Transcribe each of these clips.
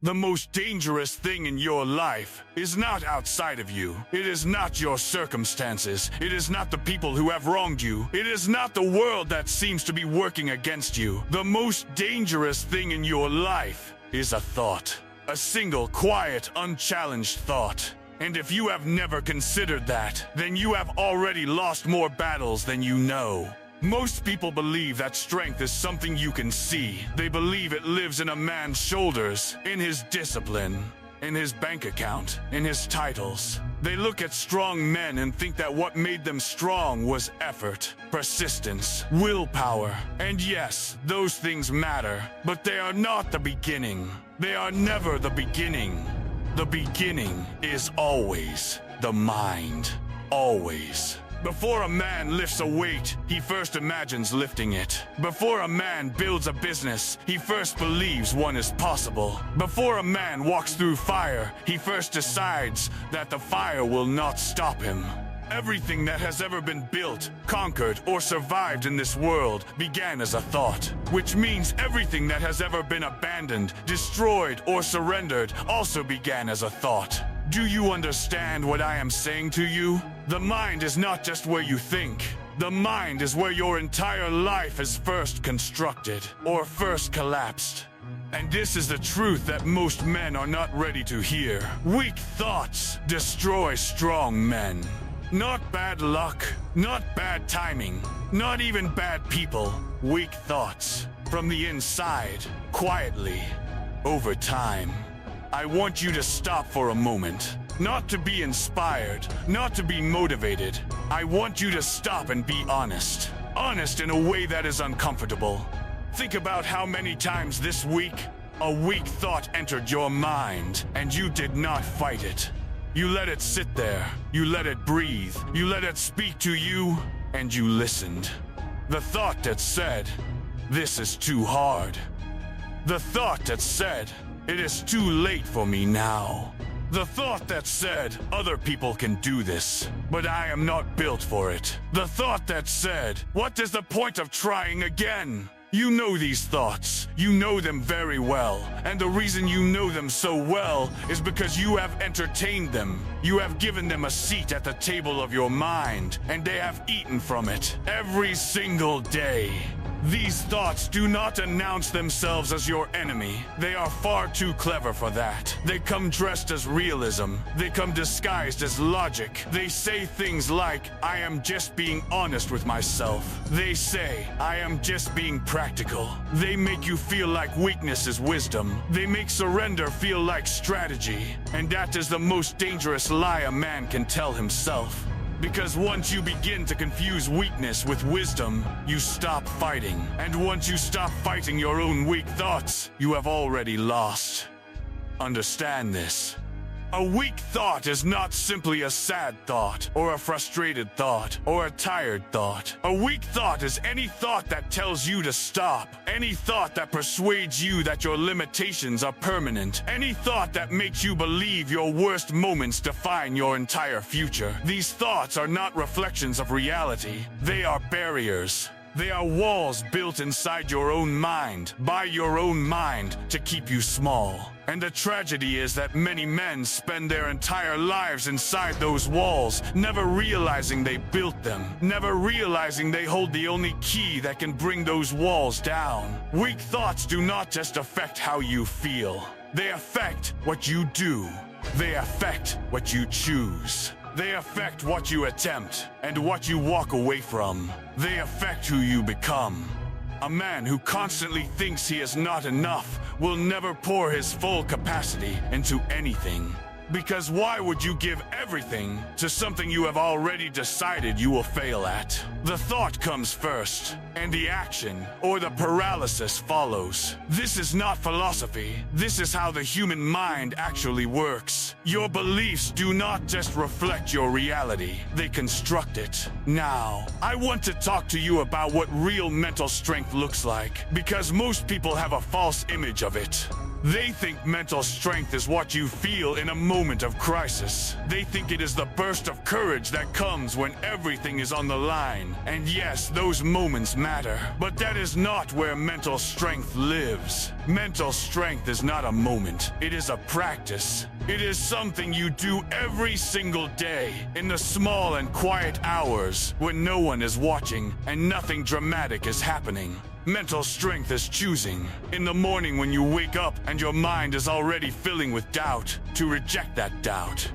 The most dangerous thing in your life is not outside of you. It is not your circumstances. It is not the people who have wronged you. It is not the world that seems to be working against you. The most dangerous thing in your life is a thought. A single, quiet, unchallenged thought. And if you have never considered that, then you have already lost more battles than you know. Most people believe that strength is something you can see. They believe it lives in a man's shoulders, in his discipline, in his bank account, in his titles. They look at strong men and think that what made them strong was effort, persistence, willpower. And yes, those things matter, but they are not the beginning. They are never the beginning. The beginning is always the mind. Always. Before a man lifts a weight, he first imagines lifting it. Before a man builds a business, he first believes one is possible. Before a man walks through fire, he first decides that the fire will not stop him. Everything that has ever been built, conquered, or survived in this world began as a thought. Which means everything that has ever been abandoned, destroyed, or surrendered also began as a thought. Do you understand what I am saying to you? The mind is not just where you think. The mind is where your entire life is first constructed, or first collapsed. And this is the truth that most men are not ready to hear. Weak thoughts destroy strong men. Not bad luck, not bad timing, not even bad people. Weak thoughts. From the inside, quietly, over time. I want you to stop for a moment. Not to be inspired, not to be motivated. I want you to stop and be honest. Honest in a way that is uncomfortable. Think about how many times this week a weak thought entered your mind and you did not fight it. You let it sit there, you let it breathe, you let it speak to you, and you listened. The thought that said, "This is too hard." The thought that said, "It is too late for me now." The thought that said, "Other people can do this, but I am not built for it." The thought that said, "What is the point of trying again?" You know these thoughts. You know them very well. And the reason you know them so well is because you have entertained them. You have given them a seat at the table of your mind, and they have eaten from it every single day. These thoughts do not announce themselves as your enemy. They are far too clever for that. They come dressed as realism. They come disguised as logic. They say things like, "I am just being honest with myself." They say, "I am just being practical." They make you feel like weakness is wisdom. They make surrender feel like strategy. And that is the most dangerous lie a man can tell himself. Because once you begin to confuse weakness with wisdom, you stop fighting. And once you stop fighting your own weak thoughts, you have already lost. Understand this. A weak thought is not simply a sad thought, or a frustrated thought, or a tired thought. A weak thought is any thought that tells you to stop. Any thought that persuades you that your limitations are permanent. Any thought that makes you believe your worst moments define your entire future. These thoughts are not reflections of reality. They are barriers. They are walls built inside your own mind, by your own mind, to keep you small. And the tragedy is that many men spend their entire lives inside those walls, never realizing they built them, never realizing they hold the only key that can bring those walls down. Weak thoughts do not just affect how you feel. They affect what you do. They affect what you choose. They affect what you attempt and what you walk away from. They affect who you become. A man who constantly thinks he is not enough will never pour his full capacity into anything. Because why would you give everything to something you have already decided you will fail at? The thought comes first, and the action, or the paralysis, follows. This is not philosophy. This is how the human mind actually works. Your beliefs do not just reflect your reality, they construct it. Now, I want to talk to you about what real mental strength looks like, because most people have a false image of it. They think mental strength is what you feel in a moment of crisis. They think it is the burst of courage that comes when everything is on the line. And yes, those moments matter, but that is not where mental strength lives. Mental strength is not a moment. It is a practice. It is something you do every single day, in the small and quiet hours when no one is watching and nothing dramatic is happening. Mental strength is choosing, in the morning when you wake up and your mind is already filling with doubt, to reject that doubt.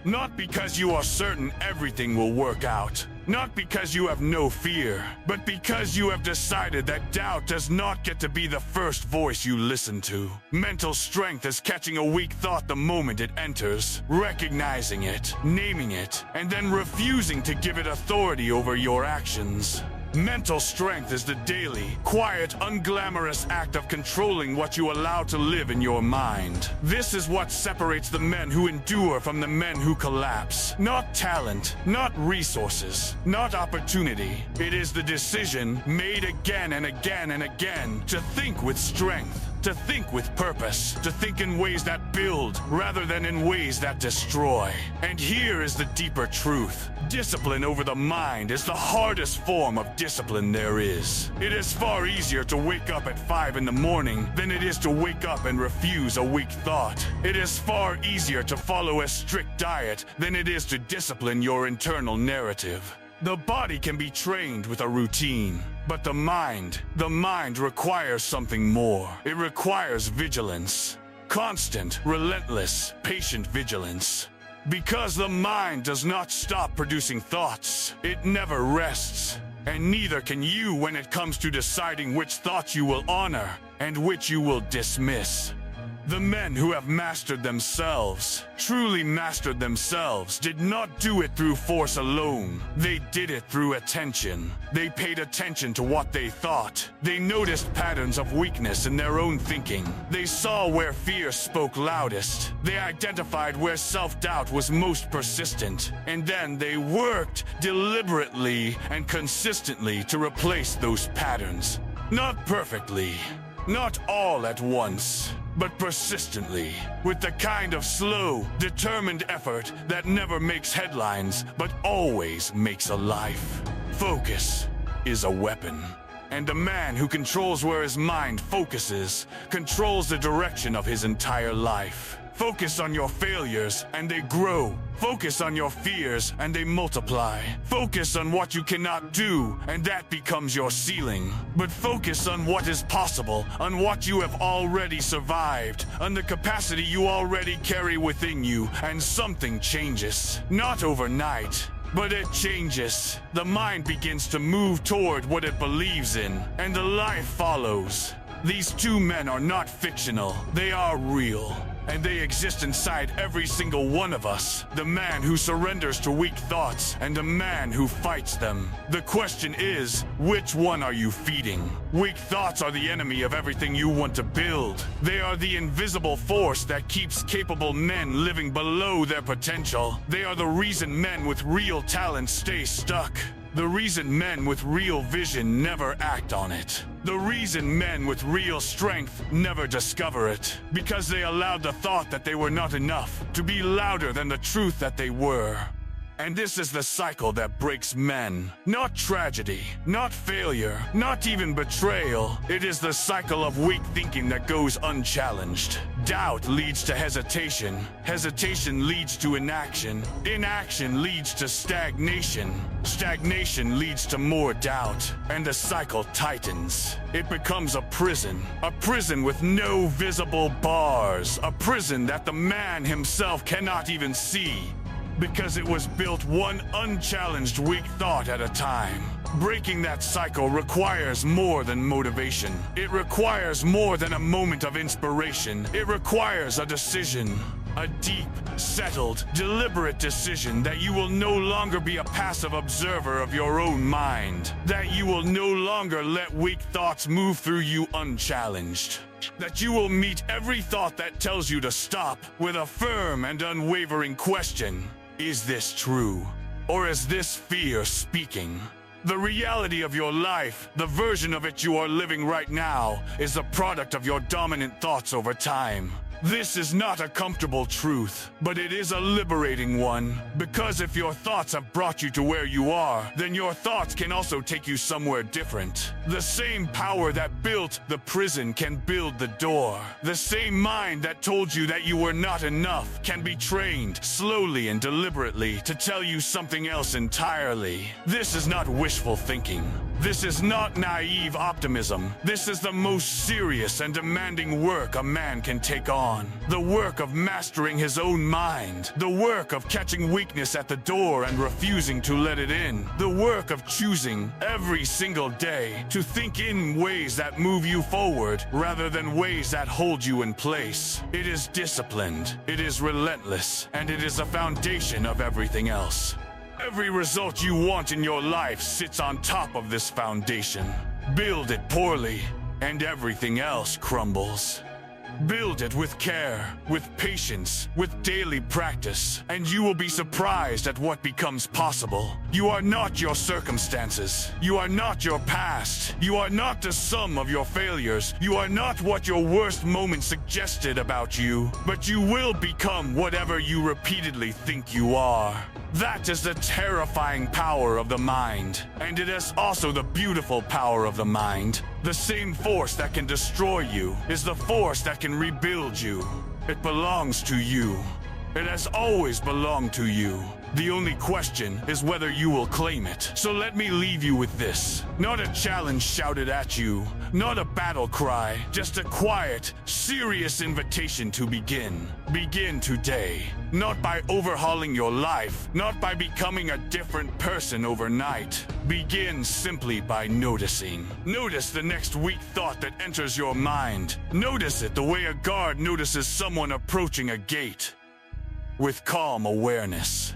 Not because you are certain everything will work out. Not because you have no fear, but because you have decided that doubt does not get to be the first voice you listen to. Mental strength is catching a weak thought the moment it enters, recognizing it, naming it, and then refusing to give it authority over your actions. Mental strength is the daily, quiet, unglamorous act of controlling what you allow to live in your mind. This is what separates the men who endure from the men who collapse. Not talent, not resources, not opportunity. It is the decision, made again and again and again, to think with strength. To think with purpose, to think in ways that build rather than in ways that destroy. And here is the deeper truth. Discipline over the mind is the hardest form of discipline there is. It is far easier to wake up at 5 in the morning than it is to wake up and refuse a weak thought. It is far easier to follow a strict diet than it is to discipline your internal narrative. The body can be trained with a routine, but the mind requires something more. It requires vigilance. Constant, relentless, patient vigilance. Because the mind does not stop producing thoughts, it never rests. And neither can you when it comes to deciding which thoughts you will honor and which you will dismiss. The men who have mastered themselves, truly mastered themselves, did not do it through force alone. They did it through attention. They paid attention to what they thought. They noticed patterns of weakness in their own thinking. They saw where fear spoke loudest. They identified where self-doubt was most persistent. And then they worked deliberately and consistently to replace those patterns. Not perfectly, not all at once, but persistently, with the kind of slow, determined effort that never makes headlines, but always makes a life. Focus is a weapon, and a man who controls where his mind focuses controls the direction of his entire life. Focus on your failures, and they grow. Focus on your fears, and they multiply. Focus on what you cannot do, and that becomes your ceiling. But focus on what is possible, on what you have already survived, on the capacity you already carry within you, and something changes. Not overnight, but it changes. The mind begins to move toward what it believes in, and the life follows. These two men are not fictional, they are real. And they exist inside every single one of us. The man who surrenders to weak thoughts and the man who fights them. The question is, which one are you feeding? Weak thoughts are the enemy of everything you want to build. They are the invisible force that keeps capable men living below their potential. They are the reason men with real talent stay stuck. The reason men with real vision never act on it. The reason men with real strength never discover it. Because they allowed the thought that they were not enough to be louder than the truth that they were. And this is the cycle that breaks men. Not tragedy, not failure, not even betrayal. It is the cycle of weak thinking that goes unchallenged. Doubt leads to hesitation. Hesitation leads to inaction. Inaction leads to stagnation. Stagnation leads to more doubt. And the cycle tightens. It becomes a prison with no visible bars. A prison that the man himself cannot even see. Because it was built one unchallenged weak thought at a time. Breaking that cycle requires more than motivation. It requires more than a moment of inspiration. It requires a decision. A deep, settled, deliberate decision that you will no longer be a passive observer of your own mind. That you will no longer let weak thoughts move through you unchallenged. That you will meet every thought that tells you to stop with a firm and unwavering question. Is this true? Or is this fear speaking? The reality of your life, the version of it you are living right now, is the product of your dominant thoughts over time. This is not a comfortable truth, but it is a liberating one. Because if your thoughts have brought you to where you are, then your thoughts can also take you somewhere different. The same power that built the prison can build the door. The same mind that told you that you were not enough can be trained slowly and deliberately to tell you something else entirely. This is not wishful thinking. This is not naive optimism. This is the most serious and demanding work a man can take on. The work of mastering his own mind. The work of catching weakness at the door and refusing to let it in. The work of choosing every single day to think in ways that move you forward rather than ways that hold you in place. It is disciplined, it is relentless, and it is the foundation of everything else. Every result you want in your life sits on top of this foundation. Build it poorly, and everything else crumbles. Build it with care, with patience, with daily practice, and you will be surprised at what becomes possible. You are not your circumstances. You are not your past. You are not the sum of your failures. You are not what your worst moments suggested about you, but you will become whatever you repeatedly think you are. That is the terrifying power of the mind, and it is also the beautiful power of the mind. The same force that can destroy you is the force that can rebuild you. It belongs to you. It has always belonged to you. The only question is whether you will claim it. So let me leave you with this. Not a challenge shouted at you, not a battle cry, just a quiet, serious invitation to begin. Begin today. Not by overhauling your life, not by becoming a different person overnight. Begin simply by noticing. Notice the next weak thought that enters your mind. Notice it the way a guard notices someone approaching a gate. With calm awareness.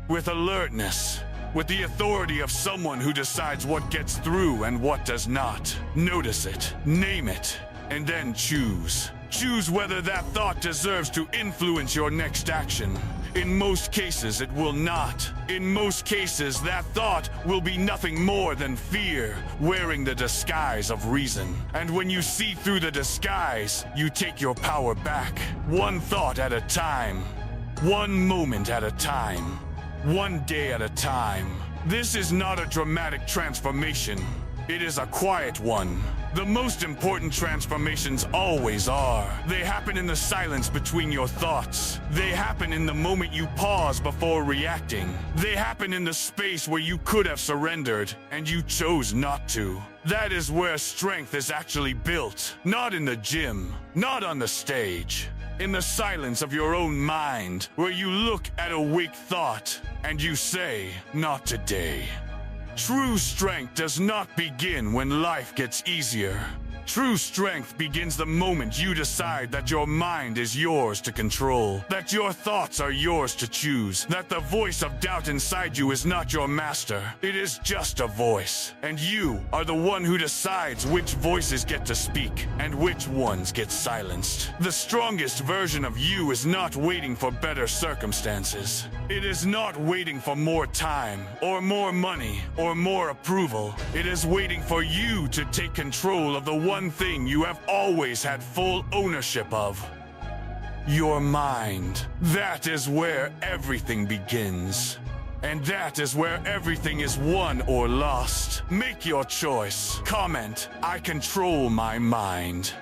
With alertness, with the authority of someone who decides what gets through and what does not. Notice it, name it, and then choose. Choose whether that thought deserves to influence your next action. In most cases, it will not. In most cases, that thought will be nothing more than fear, wearing the disguise of reason. And when you see through the disguise, you take your power back. One thought at a time. One moment at a time. One day at a time. This is not a dramatic transformation. It is a quiet one. The most important transformations always are. They happen in the silence between your thoughts. They happen in the moment you pause before reacting. They happen in the space where you could have surrendered, and you chose not to. That is where strength is actually built. Not in the gym, not on the stage. In the silence of your own mind, where you look at a weak thought, and you say, not today. True strength does not begin when life gets easier. True strength begins the moment you decide that your mind is yours to control, that your thoughts are yours to choose, that the voice of doubt inside you is not your master. It is just a voice, and you are the one who decides which voices get to speak and which ones get silenced. The strongest version of you is not waiting for better circumstances. It is not waiting for more time, or more money, or more approval. It is waiting for you to take control of the one thing you have always had full ownership of. Your mind. That is where everything begins. And that is where everything is won or lost. Make your choice. Comment, I control my mind.